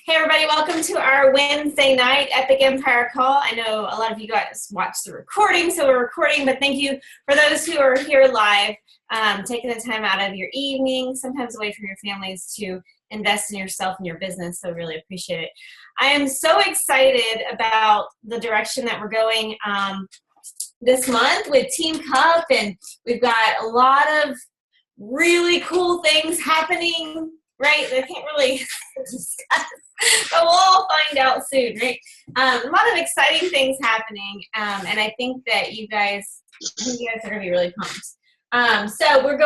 Hey everybody, welcome to our Wednesday night Epic Empire call. I know a lot of you guys watch the recording, so we're recording, but thank you for those who are here live, taking the time out of your evening, sometimes away from your families, to invest in yourself and your business, so really appreciate it. I am so excited about the direction that we're going this month with Team Cup, and we've got a lot of really cool things happening, right? I can't really discuss, but we'll all find out soon, right? A lot of exciting things happening, and I think that you guys are going to be really pumped. So we're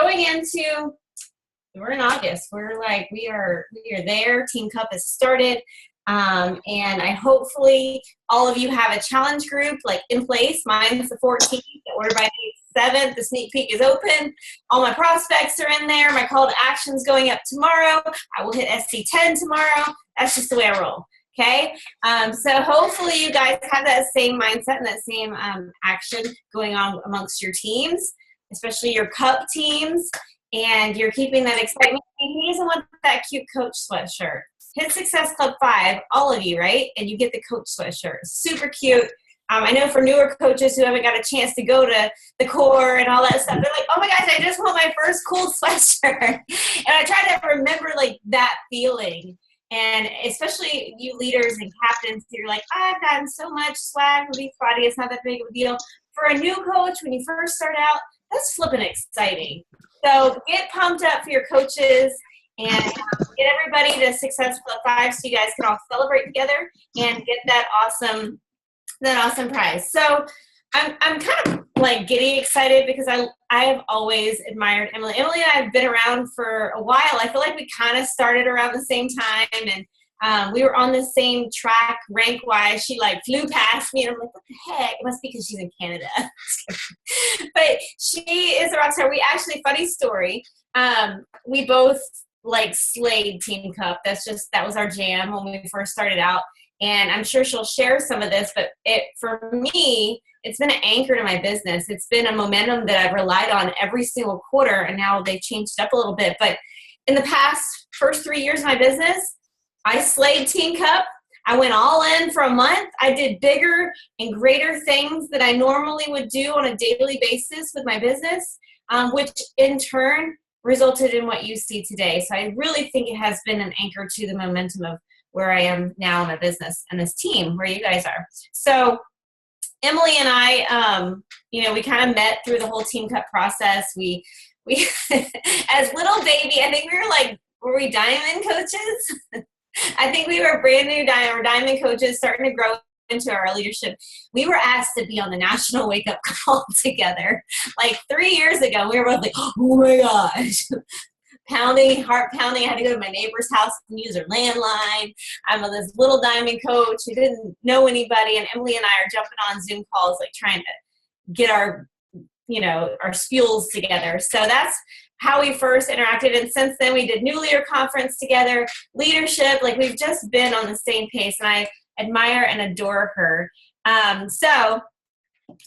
in August. We are there. Team Cup has started. And hopefully all of you have a challenge group in place. Mine's the 14th. Order by May 7th. The sneak peek is open. All my prospects are in there. My call to action's going up tomorrow. I will hit SC10 tomorrow. That's just the way I roll. Okay. So hopefully you guys have that same mindset and that same action going on amongst your teams, especially your Cup teams, and you're keeping that excitement. He doesn't want that cute coach sweatshirt. Hit Success Club 5, all of you, right? And you get the coach sweatshirt. Super cute. I know for newer coaches who haven't got a chance to go to the core and all that stuff, they're like, oh my gosh, I just want my first cool sweatshirt. And I try to remember that feeling. And especially you leaders and captains, you're like, I've gotten so much swag from Beachbody. It's not that big of a deal. For a new coach, when you first start out, that's flipping exciting. So get pumped up for your coaches. And get everybody to Success Club 5 so you guys can all celebrate together and get that awesome prize. So I'm kind of getting excited because I have always admired Emilie. Emilie and I have been around for a while. I feel like we kind of started around the same time, and we were on the same track rank-wise. She flew past me, and I'm like, what the heck? It must be because she's in Canada. But she is a rock star. We actually, funny story, we both slayed Team Cup. That was our jam when we first started out. And I'm sure she'll share some of this, but for me, it's been an anchor to my business. It's been a momentum that I've relied on every single quarter, and now they've changed it up a little bit. But in the first 3 years of my business, I slayed Team Cup. I went all in for a month. I did bigger and greater things that I normally would do on a daily basis with my business, which in turn resulted in what you see today. So I really think it has been an anchor to the momentum of where I am now in my business and this team where you guys are. So Emilie and I, we kind of met through the whole Team Cup process. We as little baby, I think we were we diamond coaches? I think we were brand new diamond coaches starting to grow into our leadership. We were asked to be on the national wake up call together 3 years ago. We were both like, oh my gosh, heart pounding. I had to go to my neighbor's house and use her landline. I'm this little diamond coach who didn't know anybody, and Emilie and I are jumping on Zoom calls trying to get our spules together. So that's how we first interacted, and since then we did New Leader Conference together, leadership. We've just been on the same pace, and I admire and adore her. So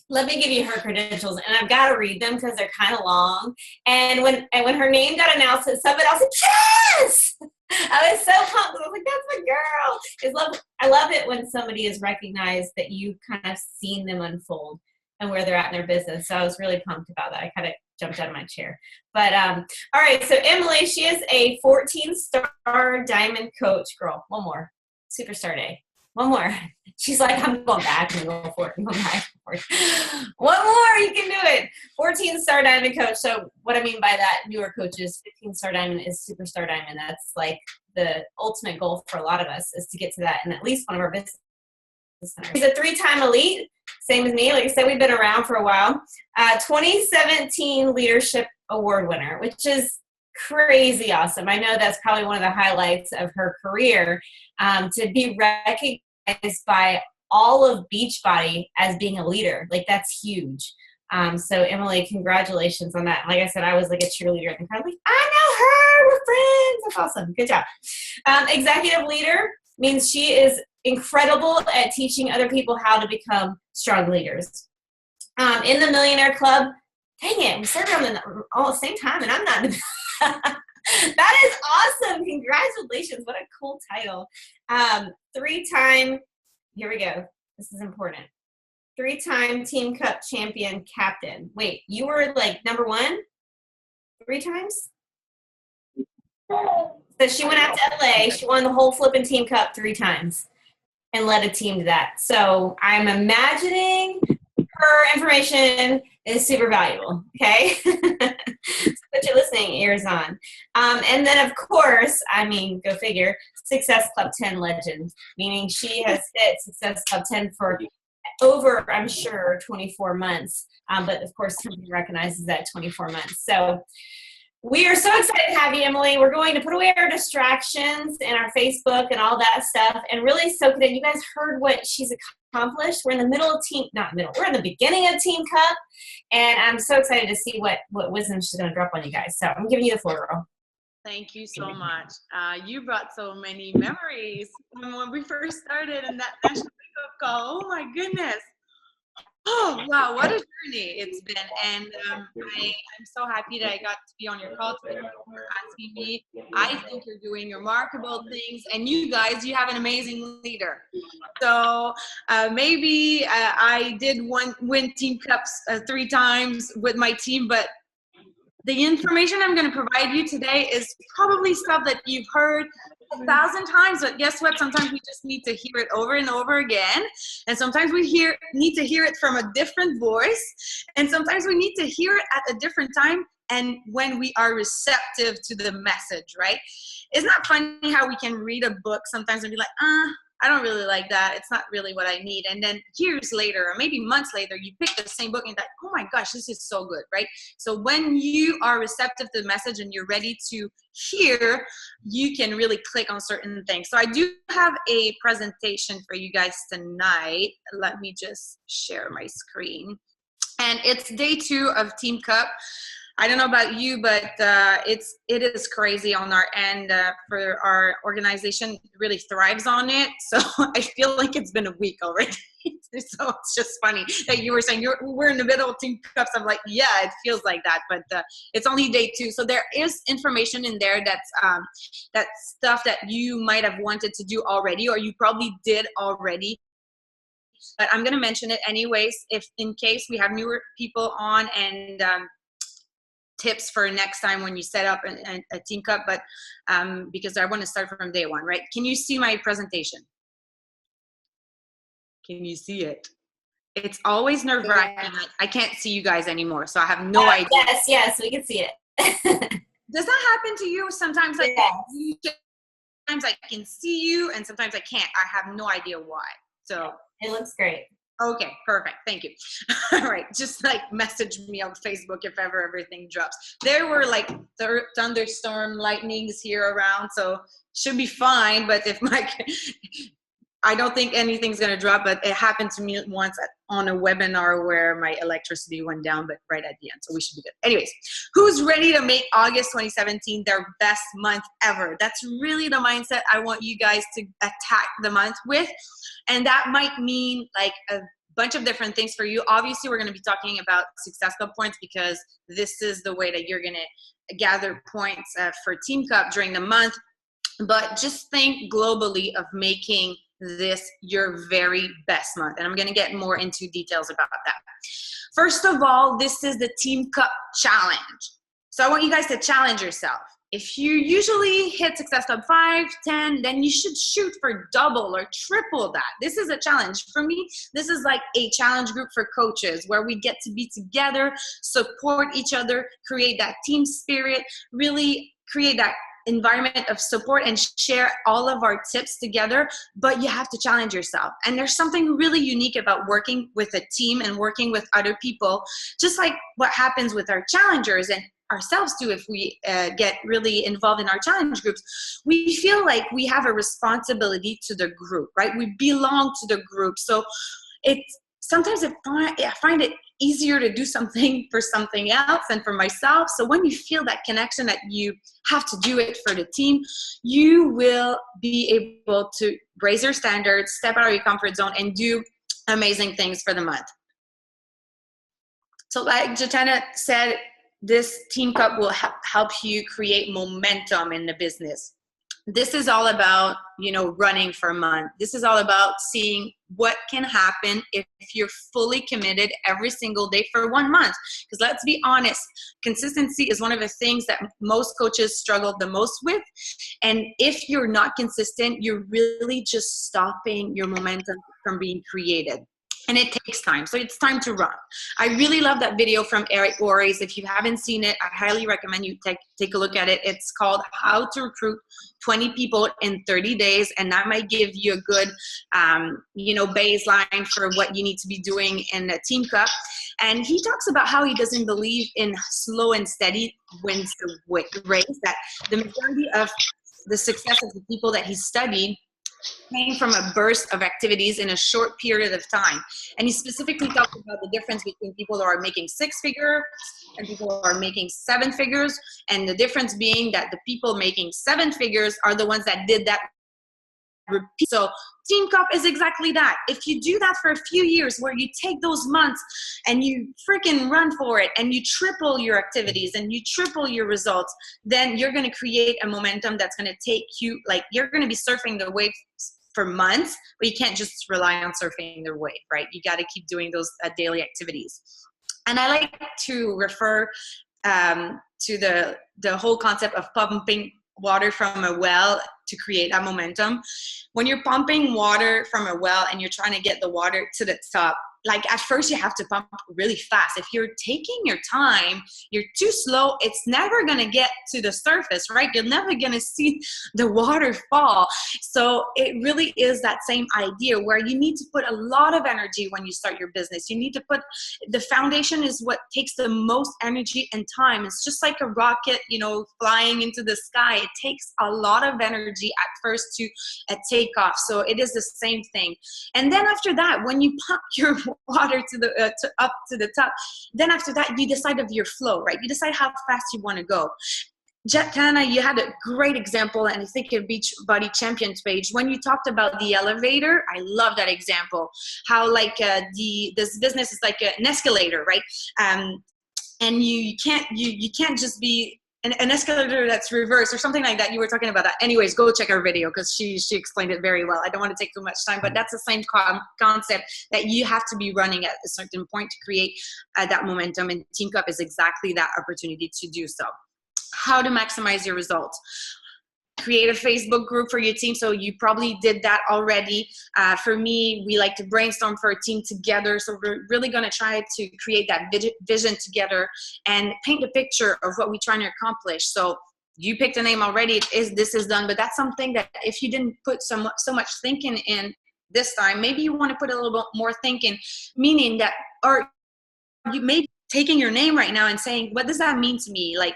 let me give you her credentials, and I've got to read them because they're kind of long. And when her name got announced at Summit, I was like, yes! I was so pumped. I was like, that's my girl. I love it when somebody is recognized that you kind of seen them unfold and where they're at in their business. So I was really pumped about that. I kind of jumped out of my chair. But all right, so Emilie, she is a 14-star diamond coach. Girl, one more. Superstar day. One more. She's like, I'm going back and going for it. I'm going back for it. One more, you can do it. 14-star diamond coach. So what I mean by that, newer coaches, 15-star diamond is superstar diamond. That's the ultimate goal for a lot of us, is to get to that in at least one of our business centers. She's a 3-time elite, same as me. Like I said, we've been around for a while. 2017 Leadership Award winner, which is crazy awesome. I know that's probably one of the highlights of her career, to be recognized by all of Beachbody as being a leader. That's huge. So Emilie, congratulations on that. Like I said, I was a cheerleader and kind of I know her, we're friends. That's awesome. Good job. Executive leader means she is incredible at teaching other people how to become strong leaders. In the Millionaire Club, dang it, we started on all at the same time, and I'm not. That is awesome. Congratulations. What a cool title. 3-time, here we go. This is important. 3-time Team Cup champion captain. Wait, you were like number 1 3 times? So she went out to LA. She won the whole flipping Team Cup 3 times and led a team to that. So I'm imagining her information is super valuable. Okay. So put your listening ears on. And then of course, I mean, go figure, Success Club 10 legend, meaning she has hit Success Club 10 for over, I'm sure, 24 months. But of course, company recognizes that 24 months. So we are so excited to have you, Emilie. We're going to put away our distractions and our Facebook and all that stuff and really soak it in. You guys heard what she's accomplished. We're in the middle of we're in the beginning of Team Cup, and I'm so excited to see what wisdom she's going to drop on you guys. So I'm giving you the floor, girl. Thank you so much. You brought so many memories from when we first started in that national wake-up call. Oh my goodness. Oh, wow, what a journey it's been. And I'm so happy that I got to be on your call today for asking me. I think you're doing remarkable things. And you guys, you have an amazing leader. So maybe I did win Team Cups 3 times with my team, but the information I'm going to provide you today is probably stuff that you've heard 1,000 times, but guess what? Sometimes we just need to hear it over and over again. And sometimes we need to hear it from a different voice. And sometimes we need to hear it at a different time and when we are receptive to the message, right? Isn't that funny how we can read a book sometimes and be like, I don't really like that. It's not really what I need. And then years later, or maybe months later, you pick the same book and you're like, oh my gosh, this is so good, right? So when you are receptive to the message and you're ready to hear, you can really click on certain things. So I do have a presentation for you guys tonight. Let me just share my screen. And it's day 2 of Team Cup. I don't know about you, but it is crazy on our end. For our organization, it really thrives on it. So I feel like it's been a week already. So it's just funny that you were saying we're in the middle of Team Cups. I'm like, yeah, it feels like that, but it's only day 2. So there is information in there that's stuff that you might have wanted to do already, or you probably did already. But I'm going to mention it anyways, if in case we have newer people on and tips for next time when you set up a Team Cup, but because I want to start from day 1, right? Can you see my presentation? Can you see it? It's always nerve-wracking. Yeah. I can't see you guys anymore, so I have no idea. Yes, we can see it. Does that happen to you sometimes? Like, yes. Sometimes I can see you, and sometimes I can't. I have no idea why. So it looks great. Okay, perfect. Thank you. All right, just like message me on Facebook if ever everything drops. There were like thunderstorm lightnings here around, so should be fine. But if I don't think anything's gonna drop, but it happened to me once on a webinar where my electricity went down, but right at the end, so we should be good. Anyways, who's ready to make August 2017 their best month ever? That's really the mindset I want you guys to attack the month with. And that might mean like a bunch of different things for you. Obviously, we're going to be talking about Success Cup points because this is the way that you're going to gather points for Team Cup during the month. But just think globally of making this your very best month. And I'm going to get more into details about that. First of all, this is the Team Cup challenge. So I want you guys to challenge yourself. If you usually hit Success Club 5, 10, then you should shoot for double or triple that. This is a challenge. For me, this is like a challenge group for coaches where we get to be together, support each other, create that team spirit, really create that environment of support and share all of our tips together, but you have to challenge yourself. And there's something really unique about working with a team and working with other people, just like what happens with our challengers and ourselves too. If we get really involved in our challenge groups, we feel like we have a responsibility to the group, right? We belong to the group. So sometimes I find it easier to do something for something else than for myself. So when you feel that connection that you have to do it for the team, you will be able to raise your standards, step out of your comfort zone, and do amazing things for the month. So like Jatana said, this team cup will help you create momentum in the business. This is all about, running for a month. This is all about seeing what can happen if you're fully committed every single day for 1 month. Because let's be honest, consistency is one of the things that most coaches struggle the most with. And if you're not consistent, you're really just stopping your momentum from being created. And it takes time. So it's time to run. I really love that video from Eric Worre's. If you haven't seen it, I highly recommend you take a look at it. It's called How to Recruit 20 People in 30 Days. And that might give you a good, baseline for what you need to be doing in a team cup. And he talks about how he doesn't believe in slow and steady wins the race, that the majority of the success of the people that he studied came from a burst of activities in a short period of time. And he specifically talked about the difference between people who are making 6 figures and people who are making 7 figures. And the difference being that the people making 7 figures are the ones that did that repeat. So Team Cup is exactly that. If you do that for a few years, where you take those months and you freaking run for it and you triple your activities and you triple your results, then you're going to create a momentum that's going to take you, like, you're going to be surfing the wave for months, but you can't just rely on surfing the wave, right? You got to keep doing those daily activities. And I like to refer to the whole concept of pumping water from a well to create that momentum. When you're pumping water from a well and you're trying to get the water to the top, like, at first you have to pump really fast. If you're taking your time, you're too slow, it's never going to get to the surface, right? You're never going to see the water fall. So it really is that same idea where you need to put a lot of energy when you start your business. You need to put, the foundation is what takes the most energy and time. It's just like a rocket, flying into the sky. It takes a lot of energy at first to take off. So it is the same thing. And then after that, when you pump your water up to the top, then after that you decide of your flow, right? You decide how fast you want to go. Tana, you had a great example, and I think your Beachbody Champions page, when you talked about the elevator. I love that example. How this business is like an escalator, right? And you can't just be an escalator that's reversed or something like that. You were talking about that. Anyways, go check her video because she explained it very well. I don't want to take too much time, but that's the same concept, that you have to be running at a certain point to create that momentum. And Team Cup is exactly that opportunity to do so. How to maximize your results. Create a Facebook group for your team. So you probably did that already. For me, we like to brainstorm for a team together. So we're really going to try to create that vision together and paint a picture of what we're trying to accomplish. So you picked a name already. This is done, but that's something that if you didn't put so much thinking in this time, maybe you want to put a little bit more thinking, meaning that, or you maybe taking your name right now and saying, what does that mean to me? Like,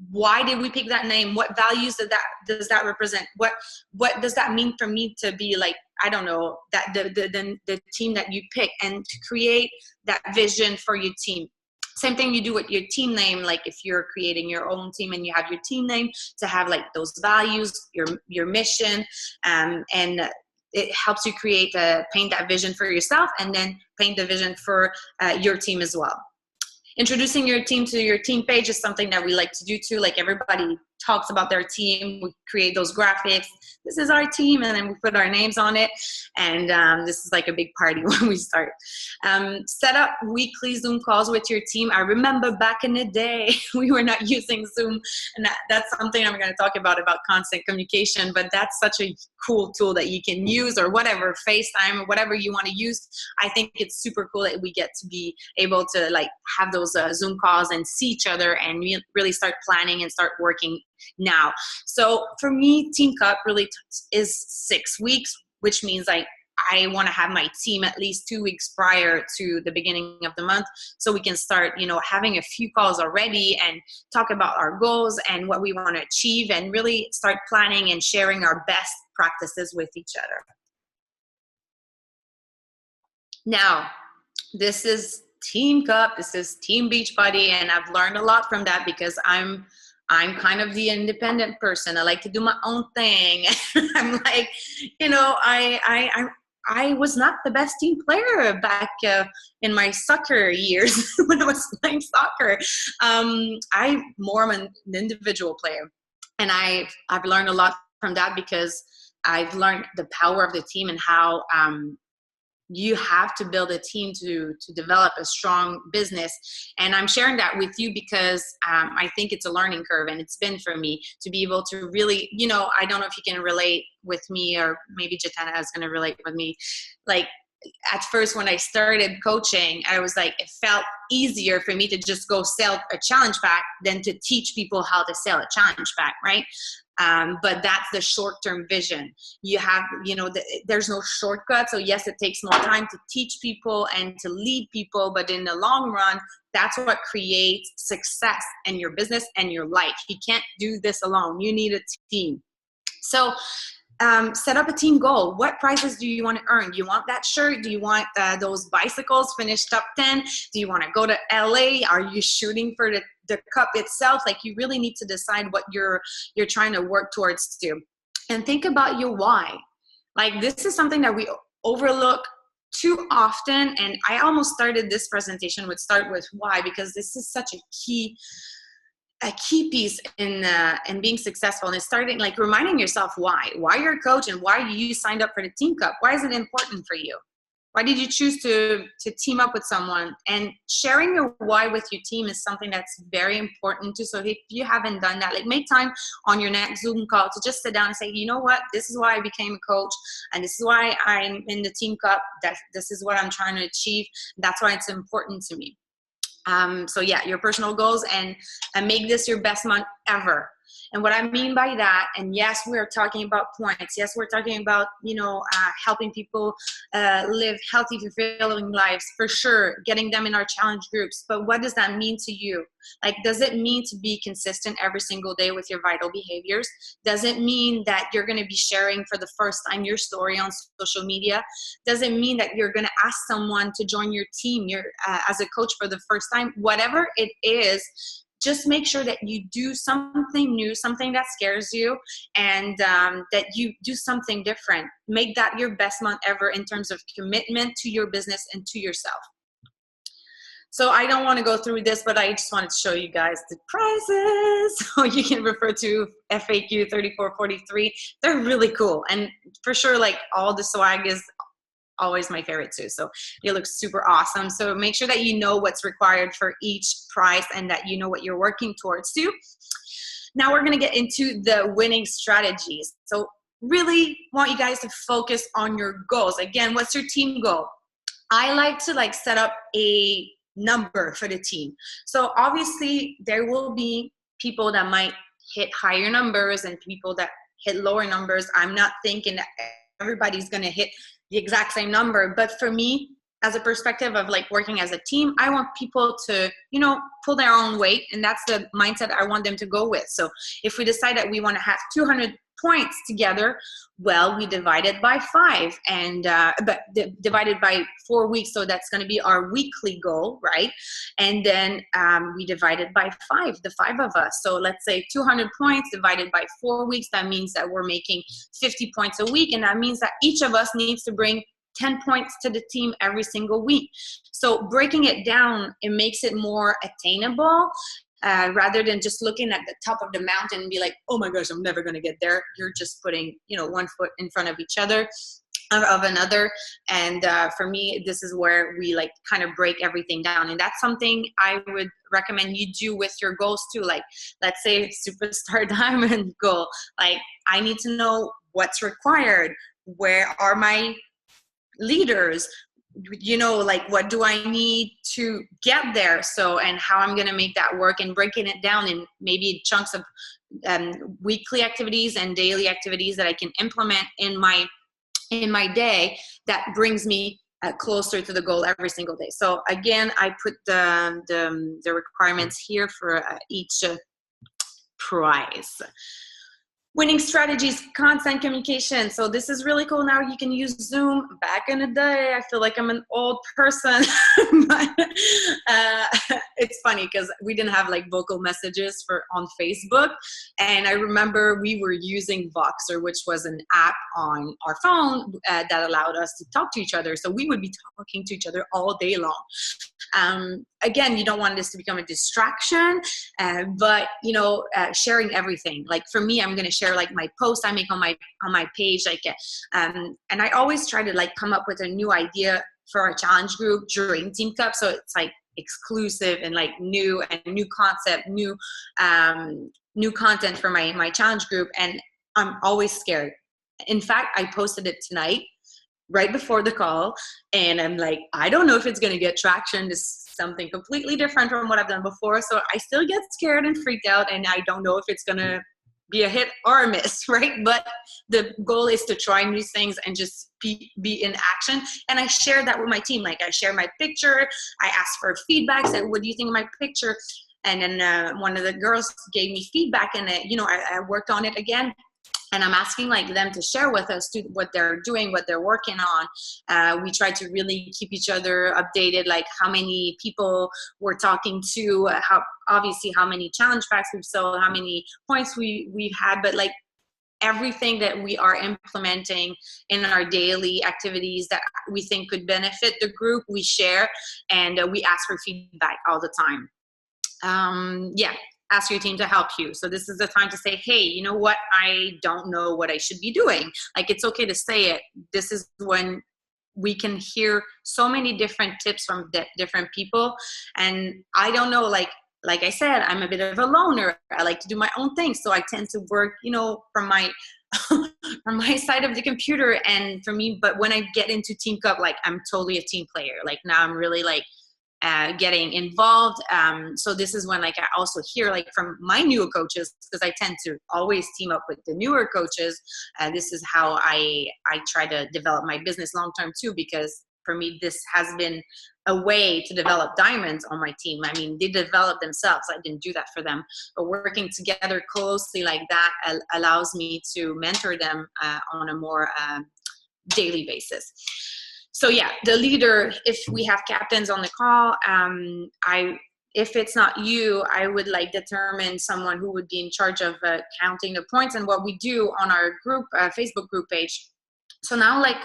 why did we pick that name? What values does that represent? What does that mean for me to be like, I don't know, that the team that you pick, and to create that vision for your team. Same thing you do with your team name. Like if you're creating your own team and you have your team name, to have like those values, your mission, and it helps you paint that vision for yourself, and then paint the vision for your team as well. Introducing your team to your team page is something that we like to do too. Like everybody talks about their team. We create those graphics. This is our team, and then we put our names on it. And this is like a big party when we start. Set up weekly Zoom calls with your team. I remember back in the day, we were not using Zoom, and that's something I'm going to talk about constant communication, but that's such a cool tool that you can use, or whatever, FaceTime or whatever you want to use. I think it's super cool that we get to be able to like have those Zoom calls and see each other and really start planning and start working now. So for me, Team Cup really is 6 weeks, which means like I want to have my team at least 2 weeks prior to the beginning of the month, so we can start, having a few calls already and talk about our goals and what we want to achieve, and really start planning and sharing our best practices with each other. Now, this is Team Cup, this is Team Beachbody, and I've learned a lot from that because I'm kind of the independent person. I like to do my own thing. I'm like, I was not the best team player back in my soccer years when I was playing soccer. I'm more of an individual player, and I've learned a lot from that, because I've learned the power of the team and how you have to build a team to develop a strong business. And I'm sharing that with you because I think it's a learning curve, and it's been for me to be able to really, I don't know if you can relate with me, or maybe Jatana is going to relate with me. Like, at first when I started coaching, I was like, it felt easier for me to just go sell a challenge pack than to teach people how to sell a challenge pack, right? But that's the short-term vision. You have, there's no shortcut. So yes, it takes more time to teach people and to lead people, but in the long run, that's what creates success in your business and your life. You can't do this alone. You need a team. So set up a team goal. What prizes do you want to earn? Do you want that shirt? Do you want those bicycles finished top 10? Do you want to go to LA? Are you shooting for the cup itself? Like, you really need to decide what you're trying to work towards to. And think about your why. Like, this is something that we overlook too often. And I almost started this presentation with start with why, because this is such a key piece in being successful. And it's starting, like, reminding yourself why you're a coach and why you signed up for the Team Cup. Why is it important for you? Why did you choose to team up with someone? And sharing your why with your team is something that's very important too. So if you haven't done that, like, make time on your next Zoom call to just sit down and say, you know what, this is why I became a coach, and this is why I'm in the Team Cup. This is what I'm trying to achieve. That's why it's important to me. So yeah, your personal goals, and make this your best month ever. And what I mean by that, and yes, we're talking about points. Yes, we're talking about, helping people live healthy, fulfilling lives, for sure, getting them in our challenge groups. But what does that mean to you? Like, does it mean to be consistent every single day with your vital behaviors? Does it mean that you're going to be sharing for the first time your story on social media? Does it mean that you're going to ask someone to join your team as a coach for the first time? Whatever it is, just make sure that you do something new, something that scares you, and that you do something different. Make that your best month ever in terms of commitment to your business and to yourself. So I don't want to go through this, but I just wanted to show you guys the prizes. So you can refer to FAQ 3443. They're really cool. And for sure, like, all the swag is always my favorite too. So it looks super awesome. So make sure that you know what's required for each prize and that you know what you're working towards too. Now we're going to get into the winning strategies. So really want you guys to focus on your goals. Again, what's your team goal? I like to set up a number for the team. So obviously there will be people that might hit higher numbers and people that hit lower numbers. I'm not thinking that everybody's going to hit the exact same number, but for me, as a perspective of working as a team, I want people to, pull their own weight, and that's the mindset I want them to go with. So if we decide that we want to have 200 points together, well, we divide it by 5 and divided by 4 weeks. So that's going to be our weekly goal, right? And then we divide it by 5, the 5 of us. So let's say 200 points divided by 4 weeks. That means that we're making 50 points a week. And that means that each of us needs to bring 10 points to the team every single week. So breaking it down, it makes it more attainable. Rather than just looking at the top of the mountain and be like, oh my gosh, I'm never going to get there. You're just putting, one foot in front of each other, of another. And for me, this is where we kind of break everything down. And that's something I would recommend you do with your goals too. Like, let's say superstar diamond goal. I need to know what's required. Where are my leaders? What do I need to get there? So, and how I'm going to make that work, and breaking it down in maybe chunks of weekly activities and daily activities that I can implement in my day that brings me closer to the goal every single day. So again, I put the requirements here for each prize. Winning strategies, content communication. So this is really cool. Now you can use Zoom. Back in the day, I feel like I'm an old person. But, it's funny because we didn't have like vocal messages on Facebook. And I remember we were using Voxer, which was an app on our phone that allowed us to talk to each other. So we would be talking to each other all day long. Again, you don't want this to become a distraction, but sharing everything. Like for me, I'm going to share like my post I make on my page, like, and I always try to like come up with a new idea for our challenge group during Team Cup. So it's like exclusive and like new concept, new content for my challenge group. And I'm always scared. In fact, I posted it tonight, right before the call, and I'm like, I don't know if it's going to get traction. This is something completely different from what I've done before. So I still get scared and freaked out, and I don't know if it's going to be a hit or a miss, right? But the goal is to try new things and just be in action. And I share that with my team. Like I share my picture. I ask for feedback. Say, what do you think of my picture? And then one of the girls gave me feedback, and I worked on it again. And I'm asking like them to share with us what they're doing, what they're working on. We try to really keep each other updated, like how many people we're talking to, how many challenge packs we've sold, how many points we've had, but like everything that we are implementing in our daily activities that we think could benefit the group, we share, and we ask for feedback all the time. Ask your team to help you. So this is the time to say, hey, you know what? I don't know what I should be doing. Like, it's okay to say it. This is when we can hear so many different tips from different people. And I don't know, like I said, I'm a bit of a loner. I like to do my own thing. So I tend to work, from my from my side of the computer. And for me, but when I get into Team Cup, like I'm totally a team player. Like now I'm really like getting involved. So this is when like I also hear like from my newer coaches, because I tend to always team up with the newer coaches. This is how I try to develop my business long-term too, because for me, this has been a way to develop diamonds on my team. I mean, they develop themselves. I didn't do that for them, but working together closely like that allows me to mentor them on a more daily basis. So yeah, the leader, if we have captains on the call, if it's not you, I would like determine someone who would be in charge of counting the points. And what we do on our group, Facebook group page. So now like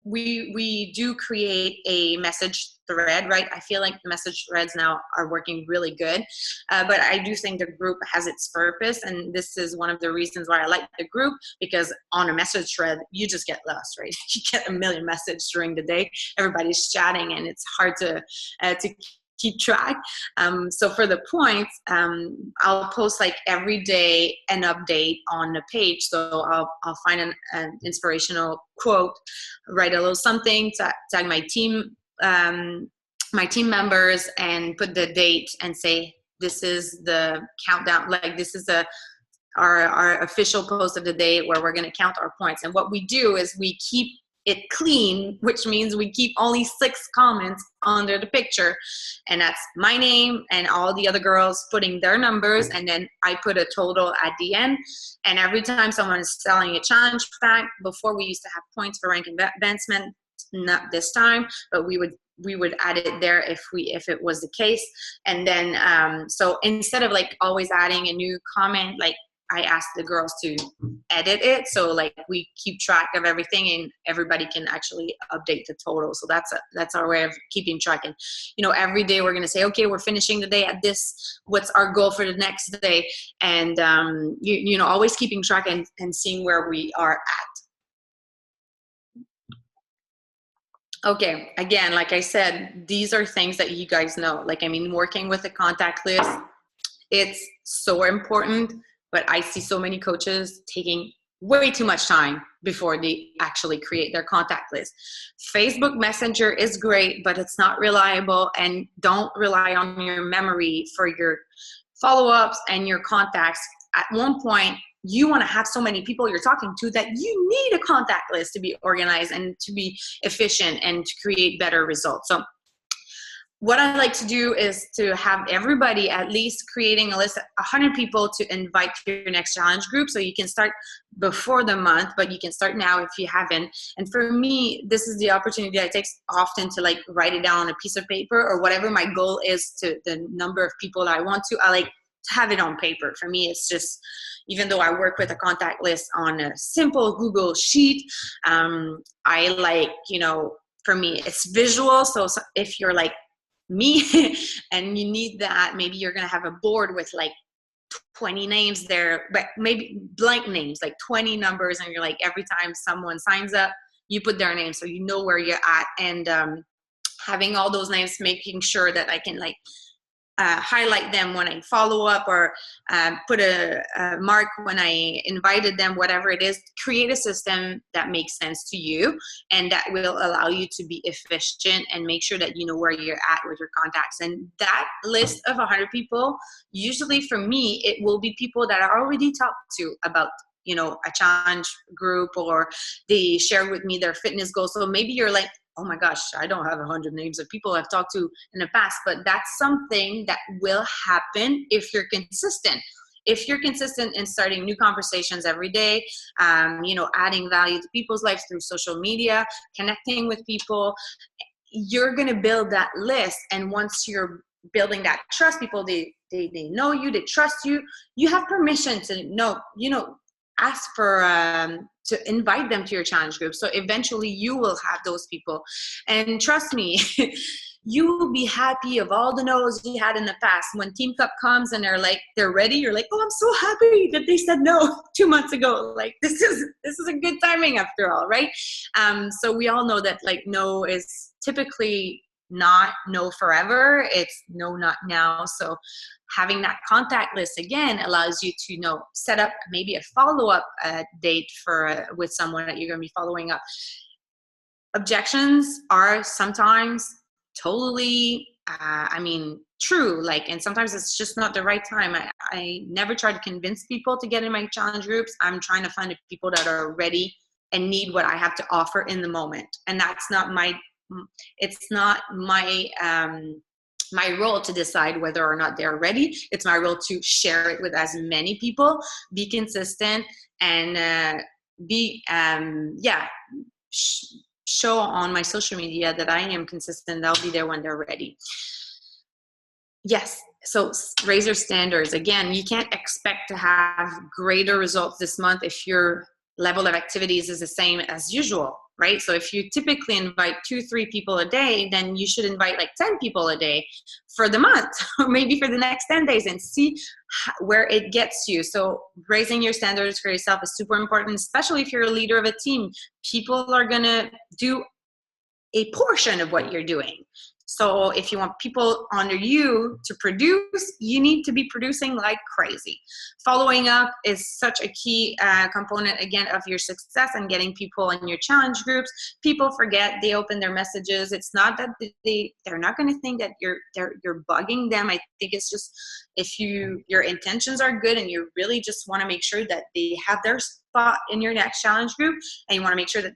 we do create a message thread, right? I feel like the message threads now are working really good. But I do think the group has its purpose. And this is one of the reasons why I like the group, because on a message thread, you just get lost, right? You get a million messages during the day. Everybody's chatting and it's hard to keep track. So for the points, I'll post like every day an update on the page. So I'll find an inspirational quote, write a little something, tag my team members, and put the date and say, this is the countdown. Like this is our official post of the day where we're going to count our points. And what we do is we keep it clean, which means we keep only 6 comments under the picture, and that's my name and all the other girls putting their numbers, and then I put a total at the end. And every time someone is selling a challenge pack, before we used to have points for rank advancement, not this time, but we would add it there if it was the case. And then so instead of like always adding a new comment, like I asked the girls to edit it, so like we keep track of everything and everybody can actually update the total. So that's our way of keeping track. And every day we're going to say, okay, we're finishing the day at this, what's our goal for the next day? And always keeping track and seeing where we are at. Okay, again, like I said, these are things that you guys know. Like, I mean, working with a contact list, it's so important. But I see so many coaches taking way too much time before they actually create their contact list. Facebook Messenger is great, but it's not reliable, and don't rely on your memory for your follow-ups and your contacts. At one point, you want to have so many people you're talking to that you need a contact list to be organized and to be efficient and to create better results. So what I like to do is to have everybody at least creating a list of 100 people to invite to your next challenge group. So you can start before the month, but you can start now if you haven't. And for me, this is the opportunity I take often to like write it down on a piece of paper, or whatever my goal is, to the number of people that I want to. I like to have it on paper. For me, it's just, even though I work with a contact list on a simple Google sheet, I like, you know, for me, it's visual. So if you're like me and you need that, maybe you're going to have a board with like 20 names there, but maybe blank names, like 20 numbers. And you're like, every time someone signs up, you put their name so you know where you're at. And having all those names, making sure that I can like highlight them when I follow up, or put a mark when I invited them, whatever it is. Create a system that makes sense to you and that will allow you to be efficient and make sure that you know where you're at with your contacts. And that list of 100 people, usually for me, it will be people that I already talked to about, you know, a challenge group, or they share with me their fitness goals. So maybe you're like, oh my gosh, I don't have 100 names of people I've talked to in the past, but that's something that will happen if you're consistent. If you're consistent in starting new conversations every day, you know, adding value to people's lives through social media, connecting with people, you're going to build that list. And once you're building that trust, people, they know you, they trust you, you have permission to know, you know, ask for to invite them to your challenge group. So eventually you will have those people, and trust me, you will be happy of all the no's you had in the past. When Team Cup comes and they're ready, you're like, oh, I'm so happy that they said no 2 months ago. Like, this is a good timing after all, right? So we all know that like no is typically not no forever. It's no, not now. So having that contact list again allows you to, you know, set up maybe a follow-up date for with someone that you're going to be following up. Objections are sometimes totally true, like, and sometimes it's just not the right time. I never try to convince people to get in my challenge groups. I'm trying to find the people that are ready and need what I have to offer in the moment. And that's not it's not my my role to decide whether or not they're ready. It's my role to share it with as many people, be consistent, and show on my social media that I am consistent. I'll be there when they're ready. Yes. So raise your standards. Again, you can't expect to have greater results this month if your level of activities is the same as usual, right? So if you typically invite 2-3 people a day, then you should invite like 10 people a day for the month, or maybe for the next 10 days, and see where it gets you. So raising your standards for yourself is super important, especially if you're a leader of a team. People are going to do a portion of what you're doing. So if you want people under you to produce, you need to be producing like crazy. Following up is such a key component, again, of your success and getting people in your challenge groups. People forget, they open their messages. It's not that they're not going to think that you're bugging them. I think it's just, if your intentions are good and you really just want to make sure that they have their spot in your next challenge group, and you want to make sure that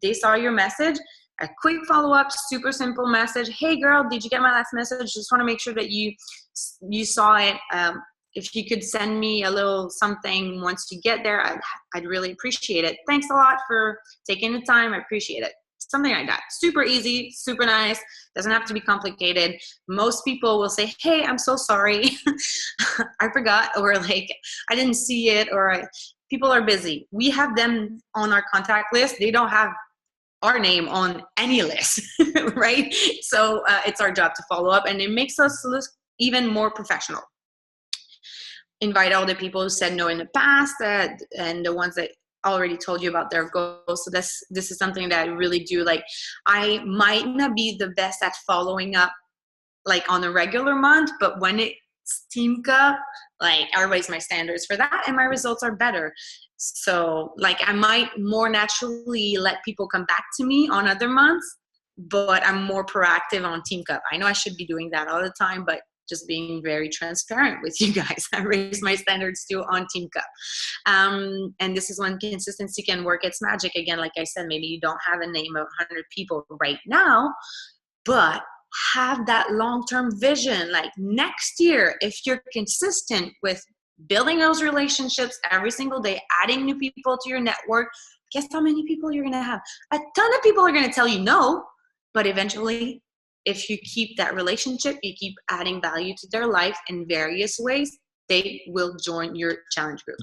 they saw your message, a quick follow-up, super simple message. Hey girl, did you get my last message? Just want to make sure that you saw it. If you could send me a little something once you get there, I'd really appreciate it. Thanks a lot for taking the time. I appreciate it. Something like that. Super easy, super nice. Doesn't have to be complicated. Most people will say, hey, I'm so sorry. I forgot, or like, I didn't see it, or people are busy. We have them on our contact list. They don't have our name on any list, right? So it's our job to follow up, and it makes us look even more professional. Invite all the people who said no in the past, and the ones that already told you about their goals. So this is something that I really do. Like, I might not be the best at following up like on a regular month, but when it's Team Cup, like, I raise my standards for that and my results are better. So like, I might more naturally let people come back to me on other months, but I'm more proactive on Team Cup. I know I should be doing that all the time, but just being very transparent with you guys, I raise my standards too on Team Cup. And this is when consistency can work its magic. Again, like I said, maybe you don't have a name of 100 people right now, but have that long-term vision. Like next year, if you're consistent with building those relationships every single day, adding new people to your network, guess how many people you're going to have? A ton of people are going to tell you no, but eventually, if you keep that relationship, you keep adding value to their life in various ways, they will join your challenge group.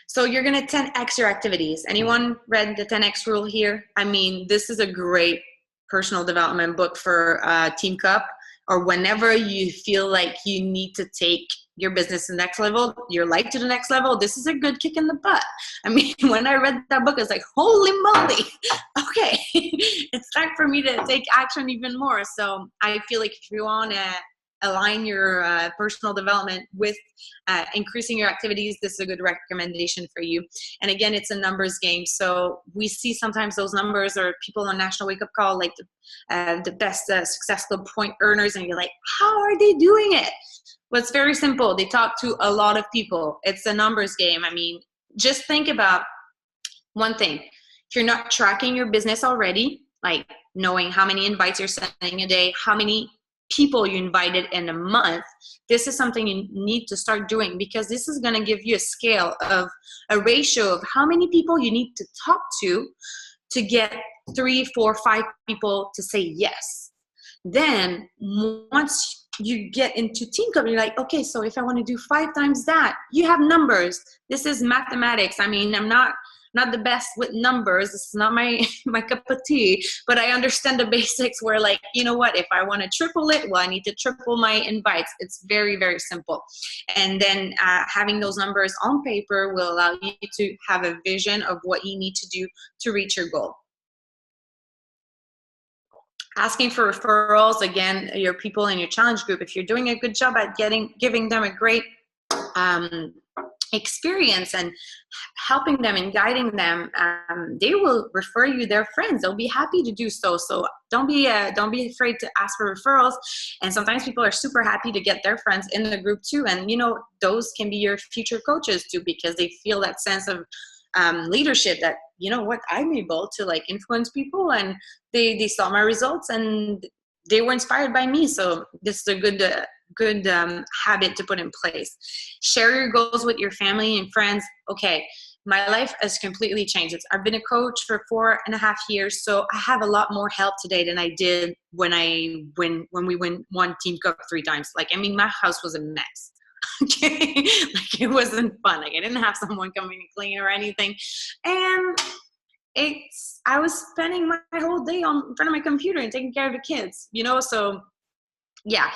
So you're going to 10x your activities. Anyone read the 10x rule here? I mean, this is a great personal development book for Team Cup, or whenever you feel like you need to take your business to the next level, your life to the next level. This is a good kick in the butt. I mean, when I read that book, it's like, holy moly, okay, it's time for me to take action even more. So I feel like if you want to align your personal development with increasing your activities, this is a good recommendation for you. And again, it's a numbers game. So we see sometimes those numbers, or people on National Wake Up Call, like the best successful point earners, and you're like, how are they doing it? Well, it's very simple. They talk to a lot of people. It's a numbers game. I mean, just think about one thing. If you're not tracking your business already, like knowing how many invites you're sending a day, how many people you invited in a month, this is something you need to start doing, because this is going to give you a scale of a ratio of how many people you need to talk to get 3, 4, 5 people to say yes. Then once you get into Team Cup, you're like, okay, so if I want to do 5 times that, you have numbers. This is mathematics. I mean, I'm not the best with numbers. This is not my cup of tea, but I understand the basics where, like, you know what, if I want to triple it, well, I need to triple my invites. It's very, very simple. And then having those numbers on paper will allow you to have a vision of what you need to do to reach your goal. Asking for referrals, again, your people in your challenge group, if you're doing a good job at giving them a great experience and helping them and guiding them, they will refer you their friends. They'll be happy to do so. So don't be afraid to ask for referrals. And sometimes people are super happy to get their friends in the group too. And you know, those can be your future coaches too, because they feel that sense of leadership, that, you know what, I'm able to like influence people, and they saw my results and they were inspired by me. So this is a good habit to put in place. Share your goals with your family and friends. Okay, my life has completely changed. I've been a coach for 4.5 years, so I have a lot more help today than I did when we won Team Cup 3 times. Like, I mean, my house was a mess. Okay, like, it wasn't fun. Like, I didn't have someone coming and clean or anything, and I was spending my whole day in front of my computer and taking care of the kids, you know. So yeah,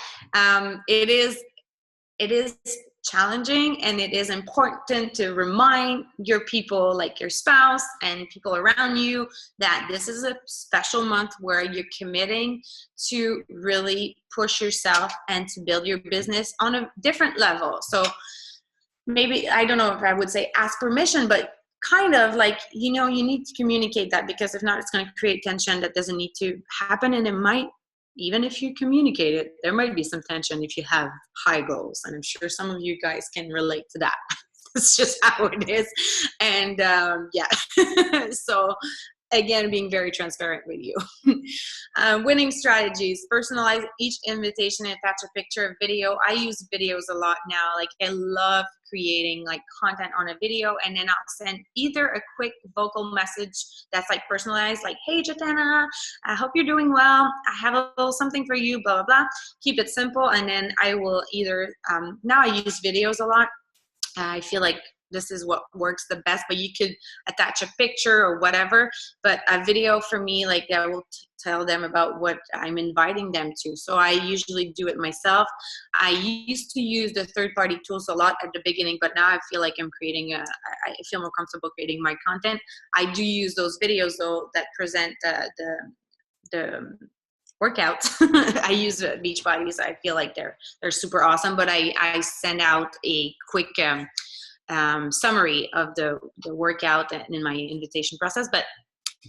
it is challenging, and it is important to remind your people, like your spouse and people around you, that this is a special month where you're committing to really push yourself and to build your business on a different level. So maybe, I don't know if I would say ask permission, but kind of like, you know, you need to communicate that, because if not, it's going to create tension that doesn't need to happen. And it might, even if you communicate it, there might be some tension if you have high goals. And I'm sure some of you guys can relate to that. It's just how it is. And yeah, so again, being very transparent with you. Winning strategies: personalize each invitation and attach a picture of video. I use videos a lot now. Like, I love creating like content on a video, and then I'll send either a quick vocal message that's like personalized, like, hey Jatana, I hope you're doing well, I have a little something for you, blah blah blah. Keep it simple. And then I will either now I use videos a lot. I feel like this is what works the best, but you could attach a picture or whatever. But a video for me, like, I will tell them about what I'm inviting them to. So I usually do it myself. I used to use the third-party tools a lot at the beginning, but now I feel like I feel more comfortable creating my content. I do use those videos though that present the workouts. I use Beachbodies. I feel like they're super awesome, but I send out a quick summary of the workout in my invitation process. But